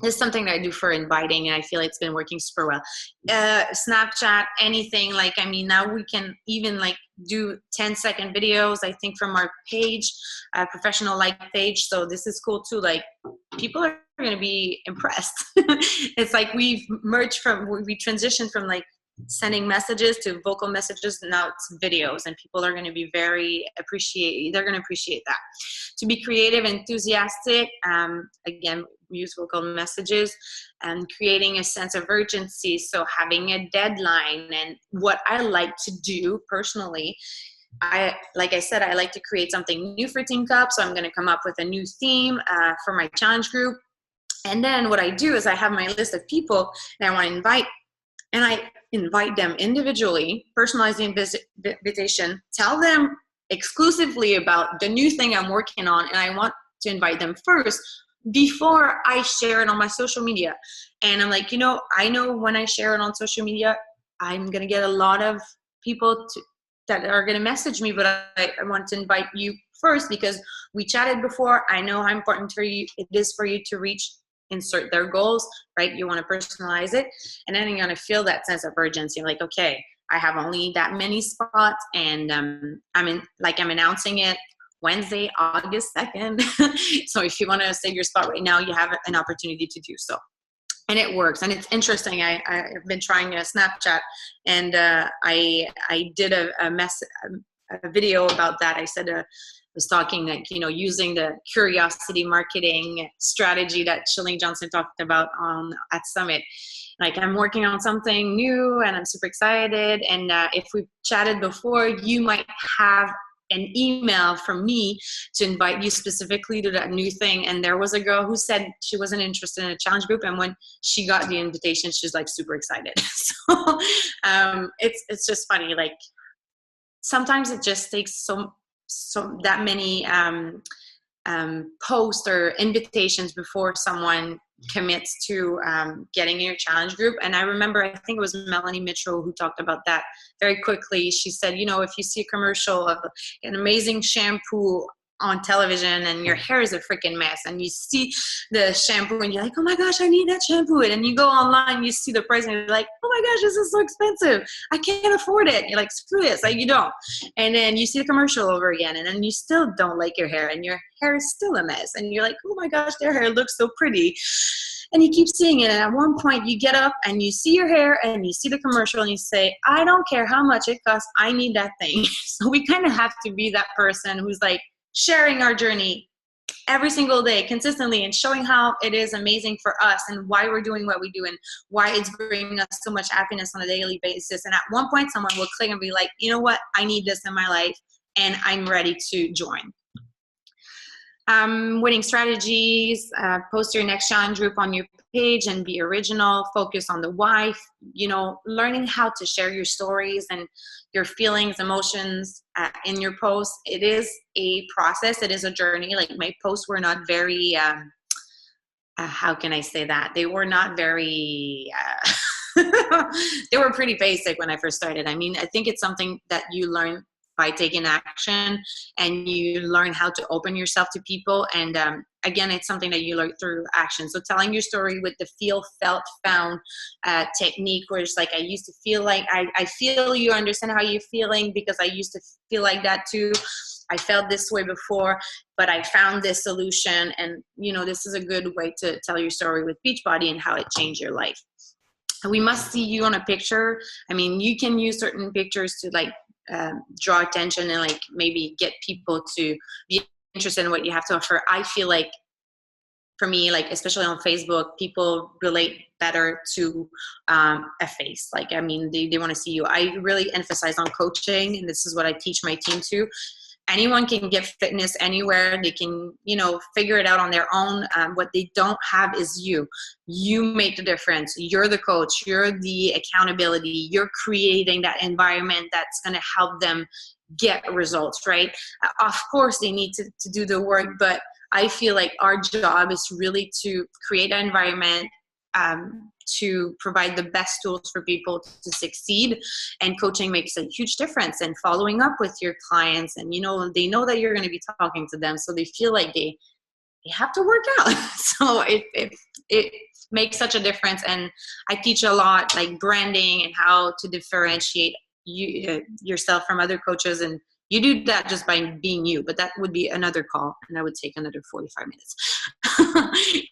this is something that I do for inviting, and I feel like it's been working super well. Snapchat, anything. Like, I mean, now we can even like do 10-second videos, I think, from our page, professional like page. So this is cool too. Like, people are going to be impressed. It's like we transitioned from like sending messages to vocal messages, and now it's videos, and people are going to be they're going to appreciate that. To be creative, enthusiastic, again, use vocal messages, and creating a sense of urgency. So having a deadline. And what I like to do personally, like I said, I like to create something new for Team Cup. So I'm going to come up with a new theme for my challenge group. And then what I do is I have my list of people that I want to invite, and I invite them individually, personalize the invitation, tell them exclusively about the new thing I'm working on, and I want to invite them first before I share it on my social media. And I'm like, I know when I share it on social media, I'm going to get a lot of people that are going to message me, but I want to invite you first because we chatted before. I know how important it is for you to insert their goals, right? You want to personalize it. And then you're going to feel that sense of urgency. Like, okay, I have only that many spots, and I'm announcing it Wednesday, August 2nd. So if you want to save your spot right now, you have an opportunity to do so. And it works. And it's interesting. I've been trying Snapchat, and I did a video about that. I said, was talking like, using the curiosity marketing strategy that Shalene Johnson talked about at Summit. Like, I'm working on something new and I'm super excited. And if we've chatted before, you might have an email from me to invite you specifically to that new thing. And there was a girl who said she wasn't interested in a challenge group, and when she got the invitation, she's like super excited. So it's just funny. Like, sometimes it just takes so that many posts or invitations before someone commits to getting in your challenge group. And I remember, I think it was Melanie Mitchell who talked about that very quickly. She said, if you see a commercial of an amazing shampoo on television and your hair is a freaking mess, and you see the shampoo and you're like, oh my gosh, I need that shampoo. And then you go online, you see the price, and you're like, oh my gosh, this is so expensive, I can't afford it. You're like, screw this. Like, you don't. And then you see the commercial over again, and then you still don't like your hair, and your hair is still a mess, and you're like, oh my gosh, their hair looks so pretty. And you keep seeing it, and at one point you get up and you see your hair and you see the commercial and you say, I don't care how much it costs, I need that thing. So we kind of have to be that person who's like sharing our journey every single day consistently, and showing how it is amazing for us and why we're doing what we do and why it's bringing us so much happiness on a daily basis. And at one point someone will click and be like, you know what, I need this in my life and I'm ready to join. Winning strategies, post your next challenge group on your page and be original, focus on the why, learning how to share your stories and your feelings, emotions in your posts. It is a process. It is a journey. Like, my posts were not very, how can I say that? They were not very, they were pretty basic when I first started. I mean, I think it's something that you learn by taking action, and you learn how to open yourself to people. And again, it's something that you learn through action. So telling your story with the feel, felt, found technique, where it's like, I used to feel like, I feel you understand how you're feeling, because I used to feel like that too. I felt this way before, but I found this solution. And, this is a good way to tell your story with Beachbody and how it changed your life. We must see you on a picture. I mean, you can use certain pictures to like draw attention and like maybe get people to be interested in what you have to offer. I feel like, for me, like, especially on Facebook, people relate better to a face. Like, I mean, they want to see you. I really emphasize on coaching, and this is what I teach my team to. Anyone can get fitness anywhere. They can, figure it out on their own. What they don't have is you. You make the difference. You're the coach. You're the accountability. You're creating that environment that's going to help them get results, right? Of course, they need to do the work, but I feel like our job is really to create an environment to provide the best tools for people to succeed. And coaching makes a huge difference. And following up with your clients, and they know that you're going to be talking to them, so they feel like they have to work out. So it makes such a difference. And I teach a lot, like branding and how to differentiate yourself from other coaches, and You do that just by being you, but that would be another call, and that would take another 45 minutes.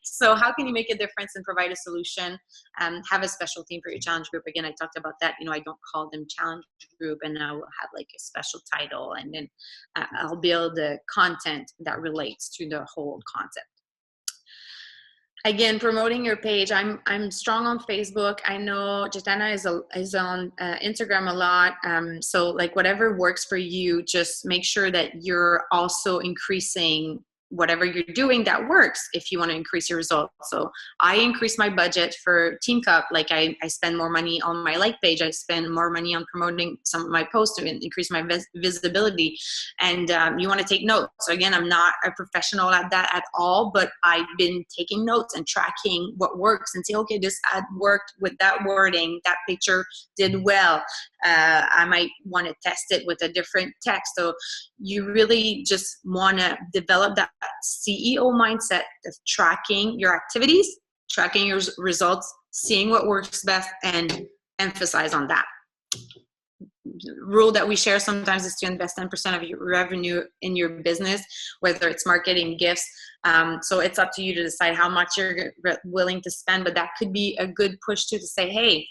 So how can you make a difference and provide a solution? Have a special theme for your challenge group. Again, I talked about that. I don't call them challenge group, and I will have like a special title, and then I'll build the content that relates to the whole concept. Again, promoting your page. I'm strong on Facebook. I know Jitana is on Instagram a lot. So like whatever works for you, just make sure that you're also increasing whatever you're doing that works if you want to increase your results. So I increase my budget for Team Cup. Like I spend more money on my like page. I spend more money on promoting some of my posts to increase my visibility. And you want to take notes. So again, I'm not a professional at that at all, but I've been taking notes and tracking what works and say, okay, this ad worked with that wording, that picture did well. I might want to test it with a different text. So you really just want to develop that CEO mindset of tracking your activities, tracking your results, seeing what works best, and emphasize on that. Rule that we share sometimes is to invest 10% of your revenue in your business, whether it's marketing, gifts. So it's up to you to decide how much you're willing to spend, but that could be a good push to say, hey,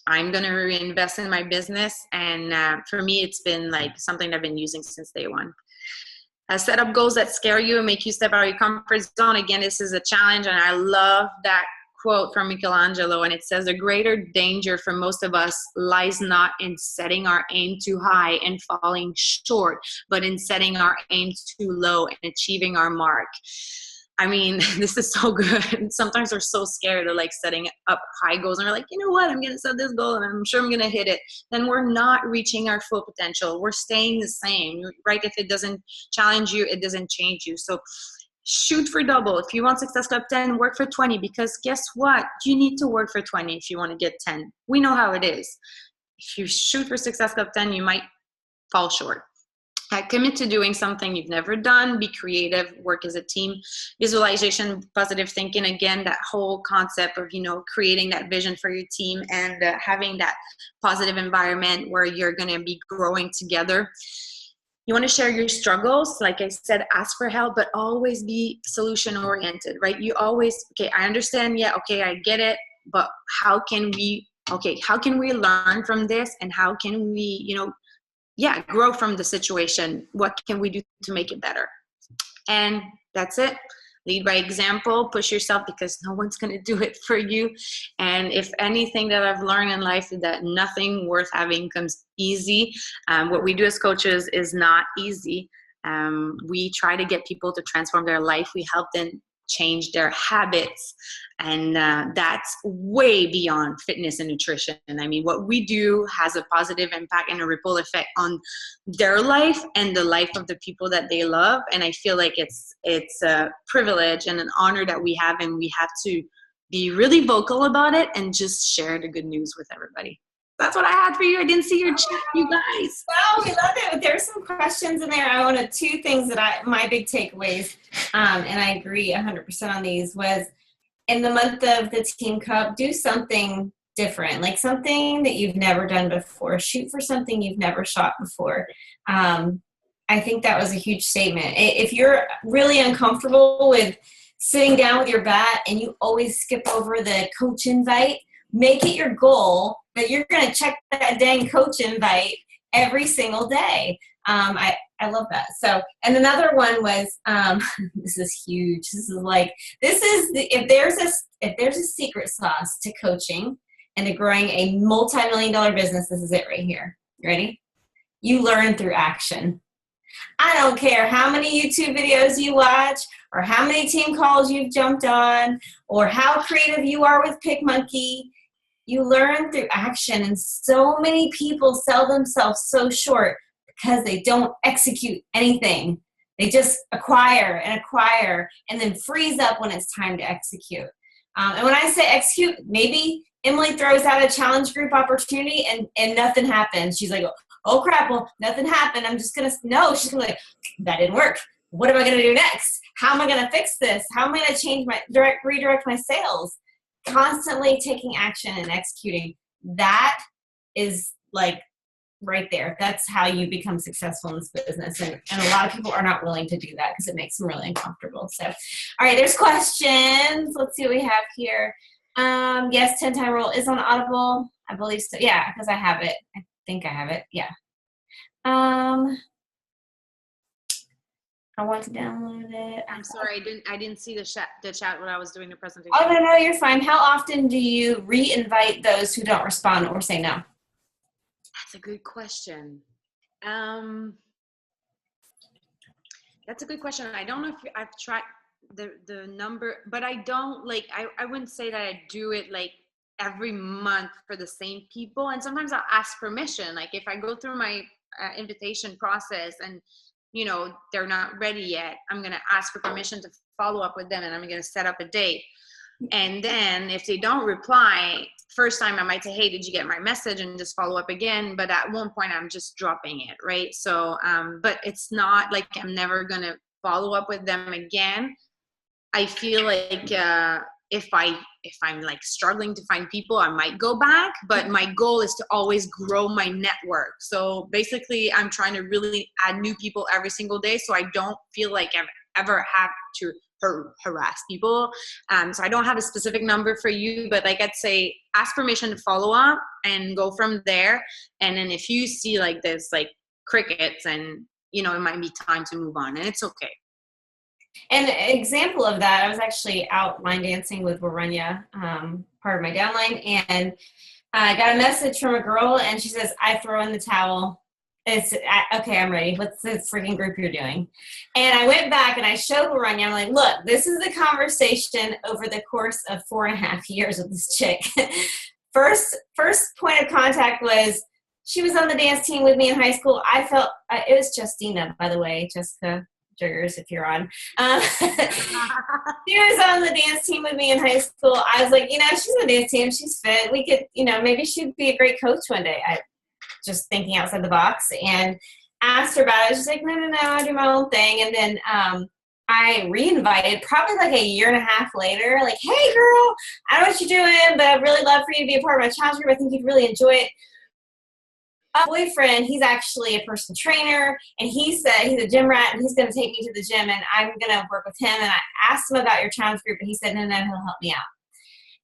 I'm going to reinvest in my business. And for me, it's been like something I've been using since day one. Set up goals that scare you and make you step out of your comfort zone. Again, this is a challenge. And I love that quote from Michelangelo. And it says, the greater danger for most of us lies not in setting our aim too high and falling short, but in setting our aim too low and achieving our mark. I mean, this is so good. Sometimes we're so scared of like setting up high goals and we're like, you know what, I'm going to set this goal and I'm sure I'm going to hit it. Then we're not reaching our full potential. We're staying the same, right? If it doesn't challenge you, it doesn't change you. So shoot for double. If you want Success Club 10, work for 20, because guess what? You need to work for 20 if you want to get 10. We know how it is. If you shoot for Success Club 10, you might fall short. Commit to doing something you've never done. Be creative. Work as a team. Visualization, positive thinking. Again, that whole concept of, creating that vision for your team and having that positive environment where you're going to be growing together. You want to share your struggles. Like I said, ask for help, but always be solution oriented, right? You always, okay, I understand. Yeah. Okay. I get it. But how can we learn from this? And how can we, grow from the situation? What can we do to make it better? And that's it. Lead by example, push yourself, because no one's going to do it for you. And if anything that I've learned in life is that nothing worth having comes easy. What we do as coaches is not easy. We try to get people to transform their life. We help them change their habits. And that's way beyond fitness and nutrition. And I mean, what we do has a positive impact and a ripple effect on their life and the life of the people that they love. And I feel like it's a privilege and an honor that we have, and we have to be really vocal about it and just share the good news with everybody. That's what I had for you. I didn't see your chat, you guys. Well, we love it. There's some questions in there. I wanted two things that my big takeaways, and I agree 100% on these, was in the month of the Team Cup, do something different, like something that you've never done before. Shoot for something you've never shot before. I think that was a huge statement. If you're really uncomfortable with sitting down with your bat and you always skip over the coach invite, make it your goal that you're going to check that dang coach invite every single day. I love that. So, and another one was, this is huge. If there's a secret sauce to coaching and to growing a multi-million-dollar business, this is it right here. You ready? You learn through action. I don't care how many YouTube videos you watch or how many team calls you've jumped on or how creative you are with PicMonkey. You learn through action, and so many people sell themselves so short because they don't execute anything. They just acquire and then freeze up when it's time to execute. And when I say execute, maybe Emilie throws out a challenge group opportunity and nothing happens. She's like, oh crap, well, nothing happened. She's going to be like, that didn't work. What am I going to do next? How am I going to fix this? How am I going to change redirect my sales? Constantly taking action and executing. That is like right there. That's how you become successful in this business. And a lot of people are not willing to do that because it makes them really uncomfortable. So, all right, there's questions. Let's see what we have here. Yes, 10-time rule is on Audible. I believe so. Yeah, because I have it. I think I have it. Yeah. I want to download it. I'm sorry, I didn't see the chat when I was doing the presentation. Oh, no, you're fine. How often do you re-invite those who don't respond or say no? That's a good question. That's a good question. I don't know if I've tried the number, but I don't like, I wouldn't say that I do it like every month for the same people. And sometimes I'll ask permission. Like if I go through my invitation process and, you know, they're not ready yet, I'm going to ask for permission to follow up with them, and I'm going to set up a date. And then if they don't reply, first time I might say, hey, did you get my message, and just follow up again. But at one point I'm just dropping it. Right. So, but it's not like I'm never going to follow up with them again. I feel like, if I'm like struggling to find people, I might go back, but my goal is to always grow my network. So basically I'm trying to really add new people every single day, so I don't feel like I've ever had to harass people. So I don't have a specific number for you, but like I'd say ask permission to follow up and go from there. And then if you see like there's like crickets, and you know, it might be time to move on, and it's okay. And an example of that, I was actually out line dancing with Waranya, part of my downline, and I got a message from a girl, and she says, I throw in the towel. Okay, I'm ready. What's the freaking group you're doing? And I went back and I showed Waranya, I'm like, look, this is the conversation over the course of 4.5 years with this chick. First point of contact was, she was on the dance team with me in high school. I felt, it was Justina, by the way, Jessica Jiggers, if you're on. She was on the dance team with me in high school. I was like, you know, she's on the dance team. She's fit. We could, you know, maybe she'd be a great coach one day. I just thinking outside the box, and asked her about it. She's like, no, I do my own thing. And then I re-invited probably like a year and a half later, like, hey girl, I don't know what you're doing, but I'd really love for you to be a part of my challenge group. I think you'd really enjoy it. A boyfriend, he's actually a personal trainer, and he said he's a gym rat, and he's going to take me to the gym, and I'm going to work with him. And I asked him about your challenge group, and he said, no, he'll help me out.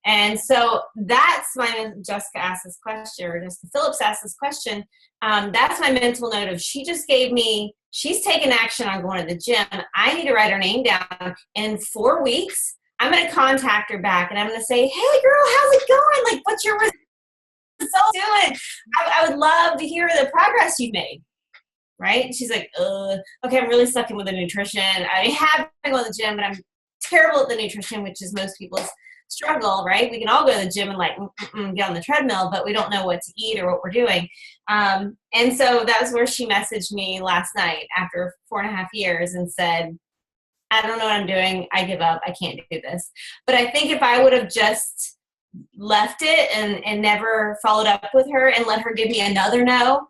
And so that's my, Jessica asked this question, or Jessica Phillips asked this question. That's my mental note of, she just gave me, she's taken action on going to the gym. I need to write her name down. In 4 weeks, I'm going to contact her back, and I'm going to say, hey girl, how's it going? Like, what's your results doing? I would love to hear the progress you've made. Right? And she's like, okay, I'm really sucking with the nutrition. I have been going to the gym, but I'm terrible at the nutrition, which is most people's struggle, right? We can all go to the gym and like get on the treadmill, but we don't know what to eat or what we're doing. And so that was where she messaged me last night after 4.5 years and said, I don't know what I'm doing. I give up. I can't do this. But I think if I would have just left it and never followed up with her and let her give me another no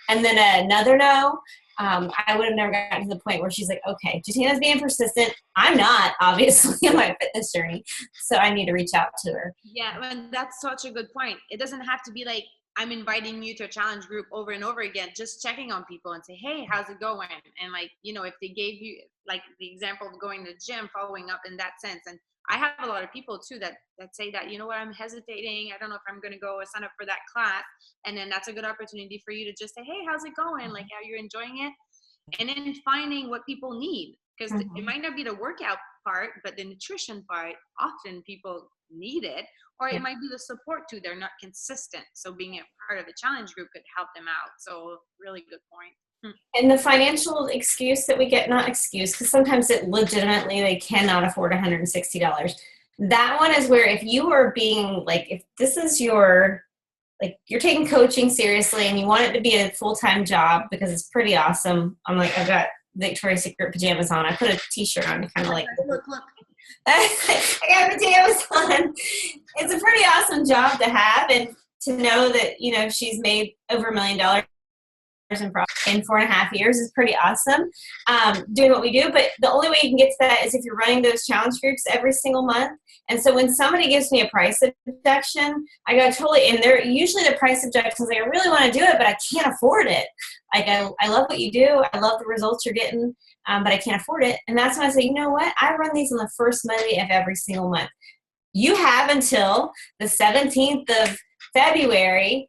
and then another no, I would have never gotten to the point where she's like, okay, Justina's being persistent. I'm not, obviously, in my fitness journey, so I need to reach out to her. Yeah, and that's such a good point. It doesn't have to be like, I'm inviting you to a challenge group over and over again, just checking on people and say, hey, how's it going? And like, you know, if they gave you like the example of going to the gym, following up in that sense. And I have a lot of people too that say that, you know what, I'm hesitating. I don't know if I'm going to go sign up for that class. And then that's a good opportunity for you to just say, hey, how's it going? Like, how you're enjoying it? And then finding what people need, because it might not be the workout part, but the nutrition part, often people need it, or it might be the support too. They're not consistent. So being a part of a challenge group could help them out. So really good point. And the financial excuse that we get, not excuse, because sometimes it legitimately, they cannot afford $160. That one is where if you are being like, if this is your, like you're taking coaching seriously and you want it to be a full-time job because it's pretty awesome. I'm like, I've got Victoria's Secret pajamas on. I put a t-shirt on to kind of like, look. I got pajamas on. It's a pretty awesome job to have, and to know that, you know, she's made over $1 million in 4.5 years is pretty awesome, doing what we do. But the only way you can get to that is if you're running those challenge groups every single month. And so when somebody gives me a price objection, I go totally, and they're usually the price objections, like, I really want to do it, but I can't afford it. Like, I love what you do. I love the results you're getting, but I can't afford it. And that's when I say, you know what? I run these on the first Monday of every single month. You have until the 17th of February,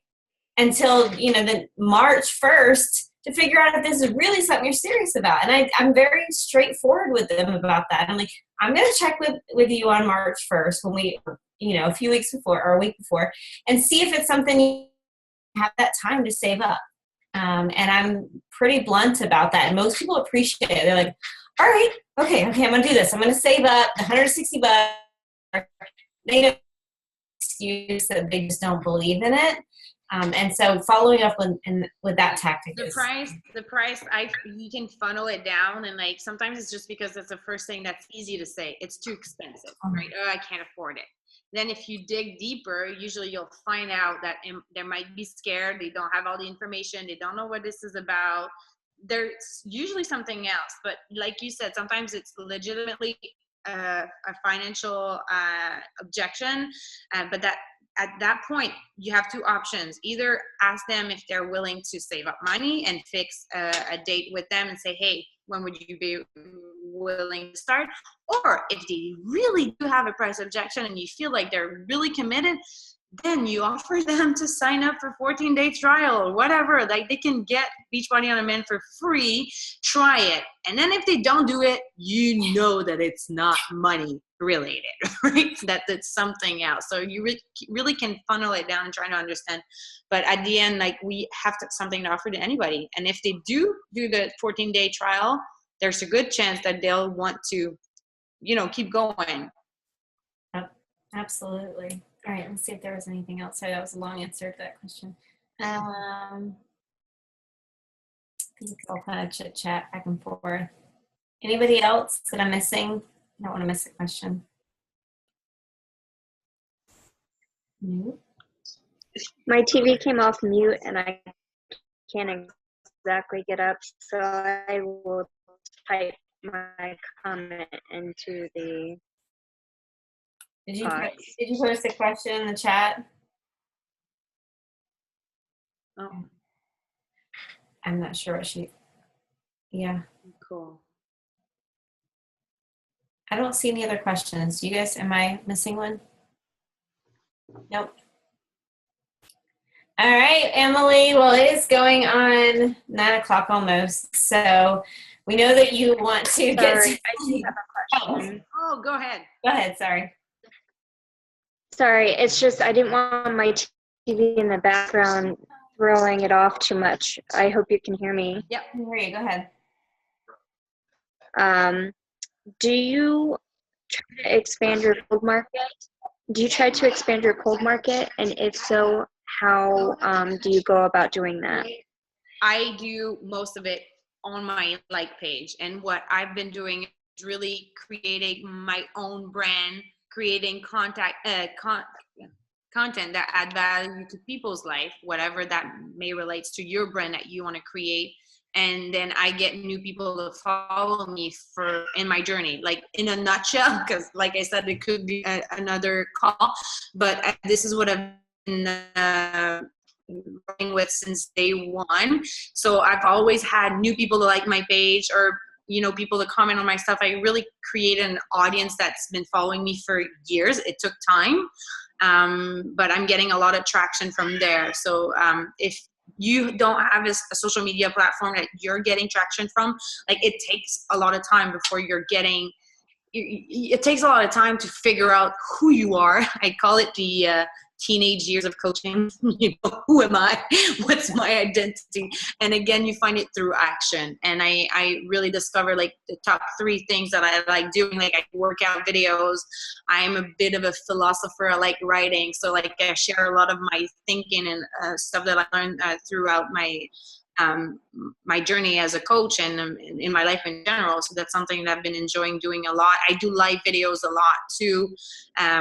until, you know, the March 1st, to figure out if this is really something you're serious about. And I'm very straightforward with them about that. I'm like, I'm going to check with you on March 1st when we, you know, a few weeks before or a week before, and see if it's something you have that time to save up. And I'm pretty blunt about that. And most people appreciate it. They're like, all right, okay, I'm going to do this. I'm going to save up the $160. They don't excuse that they just don't believe in it. And so following up with that tactic, the price, you can funnel it down, and like sometimes it's just because it's the first thing that's easy to say. It's too expensive, right? Oh, I can't afford it. Then if you dig deeper, usually you'll find out that they might be scared. They don't have all the information. They don't know what this is about. There's usually something else. But like you said, sometimes it's legitimately a financial objection, but at that point, you have two options. Either ask them if they're willing to save up money and fix a date with them and say, hey, when would you be willing to start? Or if they really do have a price objection and you feel like they're really committed, then you offer them to sign up for 14-day trial or whatever. Like, they can get Beachbody on Demand for free, try it. And then if they don't do it, you know that it's not money related, right? That it's something else. So you really can funnel it down and try to understand. But at the end, like, we have something to offer to anybody. And if they do the 14-day trial, there's a good chance that they'll want to, you know, keep going. Absolutely. All right, let's see if there was anything else. Sorry, that was a long answer to that question. I'll kind of chit chat back and forth. Anybody else that I'm missing? I don't want to miss a question. No. My TV came off mute and I can't exactly get up, so I will type my comment into the Did you post a question in the chat? Oh, I'm not sure what yeah. Cool. I don't see any other questions. You guys, am I missing one? Nope. All right, Emily. Well, it is going on 9 o'clock almost. So we know that you want to get to. I do have a question. Oh, go ahead. Go ahead. Sorry. Sorry, it's just I didn't want my TV in the background throwing it off too much. I hope you can hear me. Yep, I can hear you. Go ahead. Do you try to expand your cold market? Do you try to expand your cold market? And if so, how do you go about doing that? I do most of it on my like page. And what I've been doing is really creating my own brand, creating content that add value to people's life, whatever that may relates to your brand that you want to create. And then I get new people to follow me in my journey, like in a nutshell, because like I said, it could be another call, but this is what I've been running with since day one. So I've always had new people to like my page, or, you know, people to comment on my stuff. I really created an audience that's been following me for years. It took time, but I'm getting a lot of traction from there. So if you don't have a social media platform that you're getting traction from, like, it takes a lot of time before it takes a lot of time to figure out who you are. I call it the teenage years of coaching. You know, who am I? What's my identity? And again, you find it through action. And I really discovered like the top 3 things that I like doing. Like, I work out videos. I am a bit of a philosopher. I like writing. So like, I share a lot of my thinking and stuff that I learned throughout my my journey as a coach and in my life in general. So that's something that I've been enjoying doing a lot. I do live videos a lot too,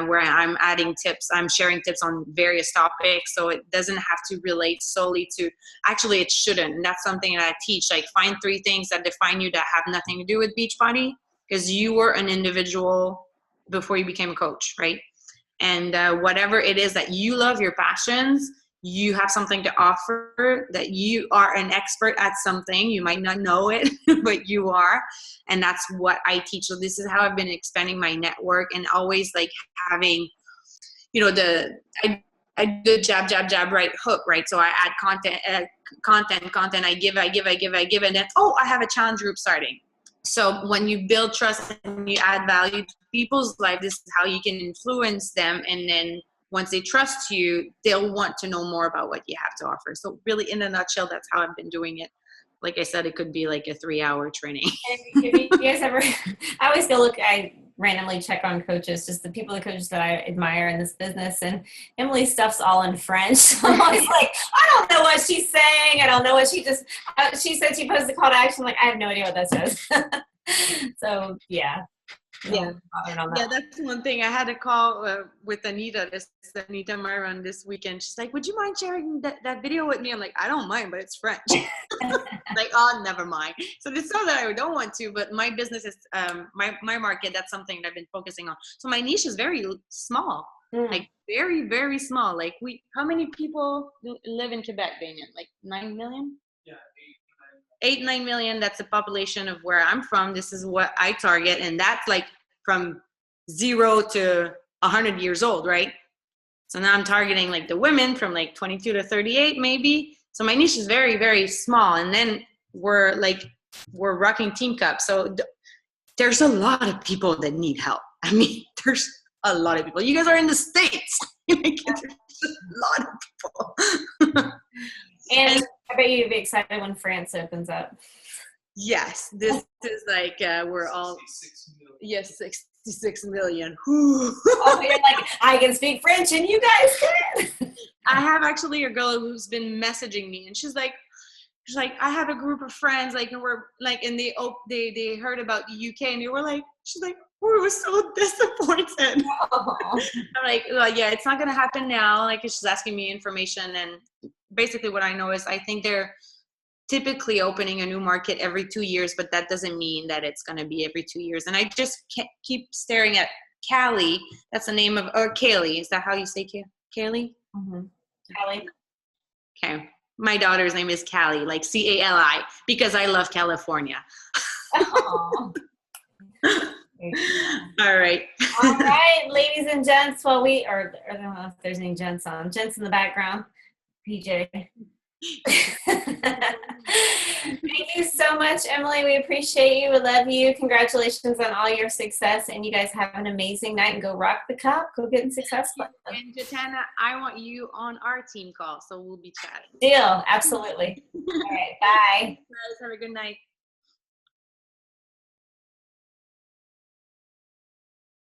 where I'm adding tips. I'm sharing tips on various topics. So it doesn't have to relate solely to, actually it shouldn't. And that's something that I teach, like find 3 things that define you that have nothing to do with Beachbody, because you were an individual before you became a coach, right? And whatever it is that you love, your passions, you have something to offer, that you are an expert at something. You might not know it, but you are. And that's what I teach. So this is how I've been expanding my network, and always like having, you know, I do the jab, right hook, right? So I add content, I give, and then, oh, I have a challenge group starting. So when you build trust and you add value to people's life, this is how you can influence them. And then once they trust you, they'll want to know more about what you have to offer. So really, in a nutshell, that's how I've been doing it. Like I said, it could be like a 3-hour training. If you guys ever, I always go look, I randomly check on coaches, just the people, the coaches that I admire in this business. And Emilie's stuff's all in French. So I'm always like, I don't know what she's saying. I don't know what she said she posted a call to action. Like, I have no idea what that says. So yeah. Yeah, that's one thing. I had a call with Anita Myron this weekend. She's like, would you mind sharing that video with me? I'm like, I don't mind, but it's French. Like, oh, never mind. So it's not that I don't want to, but my business is, my market, that's something that I've been focusing on. So my niche is very small, like very, very small. Like how many people live in Quebec, Damien? Like 9 million? Yeah, 8-9 million. That's the population of where I'm from. This is what I target, and that's like from 0 to 100 years old, right? So now I'm targeting like the women from like 22 to 38 maybe. So my niche is very, very small. And then we're rocking Team Cup. So there's a lot of people that need help. I mean, there's a lot of people. You guys are in the States. There's a lot of people. And I bet you'd be excited when France opens up. Yes, this is like we're all 66 million. Oh, you're like, I can speak French and you guys can. I have actually a girl who's been messaging me, and she's like, I have a group of friends, like, and we're like, and they heard about the UK, and they were like, she's like, we were so disappointed. I'm like, well, yeah, it's not gonna happen now. Like, she's asking me information, and basically what I know is I think they're typically opening a new market every 2 years, but that doesn't mean that it's going to be every 2 years. And I just keep staring at Cali. That's the name of, or Kaylee. Is that how you say Kaylee? Mm-hmm. Cali. Okay. My daughter's name is Cali, like Cali, because I love California. All right. All right, ladies and gents. Well, I don't know if there's any gents on. Gents in the background. PJ. Thank you so much, Emilie. We appreciate you. We love you. Congratulations on all your success, and you guys have an amazing night, and go rock the cup. Go get successful. And Jatana, I want you on our team call, so we'll be chatting. Deal. Absolutely. All right. Bye. Guys, have a good night.